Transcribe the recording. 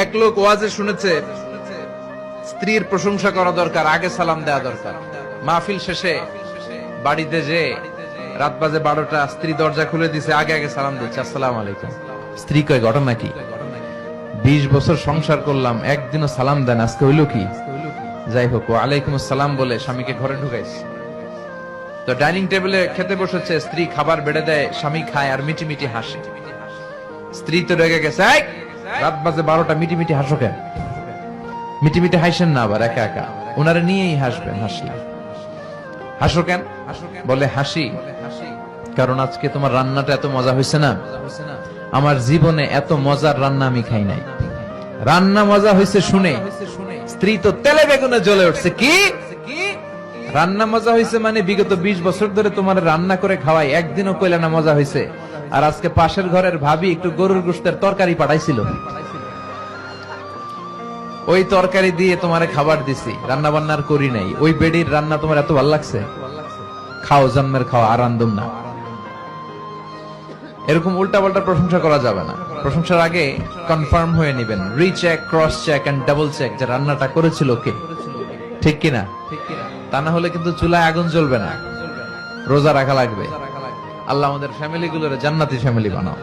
এক লোক ওয়াজে শুনেছে স্ত্রীর প্রশংসা করা দরকার, আগে সালাম দেওয়া দরকার। মাহফিল শেষে বাড়িতে যে রাত বাজে 12টা, স্ত্রী দরজা খুলে দিছে, আগে আগে সালাম দিচ্ছে, আসসালামু আলাইকুম। স্ত্রী কয়, ঘটনা কি? 20 বছর সংসার করলাম, একদিনও সালাম দেন, আজকে হইল কি? যাই হোক, ওয়ালাইকুম আসসালাম বলে স্বামীকে ঘরে ঢুকাইছে। তো ডাইনিং টেবিলে খেতে বসেছে, স্ত্রী খাবার বেড়ে দেয়, স্বামী খায় আর মিটি মিটি হাসে। স্ত্রী তো রেগে গেছে, এই রাত বাজে 12টা, মিটি মিটি হাসো কেন? মিটি মিটি হাসেন না আবার একা একা, ওনারে নিয়েই হাসবেন। হাসলে হাসো কেন? বলে হাসি কারণ আজকে তোমার রান্নাটা এত মজা হয়েছে না, আমার জীবনে এত মজার রান্না আমি খাই নাই। রান্না মজা হয়েছে শুনে স্ত্রী তো তেলে বেগুনে জ্বলে উঠছে। কি রান্না মজা হয়েছে মানে? বিগত 20 বছর ধরে তোমার রান্না করে খাওয়াই, একদিনও কইলে না মজা হয়েছে। আর আজকে পাশের ঘরের ভাবি একটু গরুর গোশতের তরকারি পাঠাইছিল, ওই তরকারি দিয়ে তোমারে খাবার দিছি, রান্না বান্নার করি নাই। ওই বেডির রান্না তোমার এত ভালো লাগছে? খাও, জন্মের খাওয়া, আর আন্দম না। এরকম উল্টা পাল্টা প্রশংসা করা যাবে না। প্রশংসার আগে কনফার্ম হয়ে নেবেন, recheck, cross check and double check, যে রান্নাটা করেছিল কে, ঠিক কিনা। তা না হলে কিন্তু চুলায় আগুন জ্বলবে না, রোজা রাখা লাগবে। আল্লাহ আমাদের ফ্যামিলি গুলোর জান্নাতি ফ্যামিলি বানাও।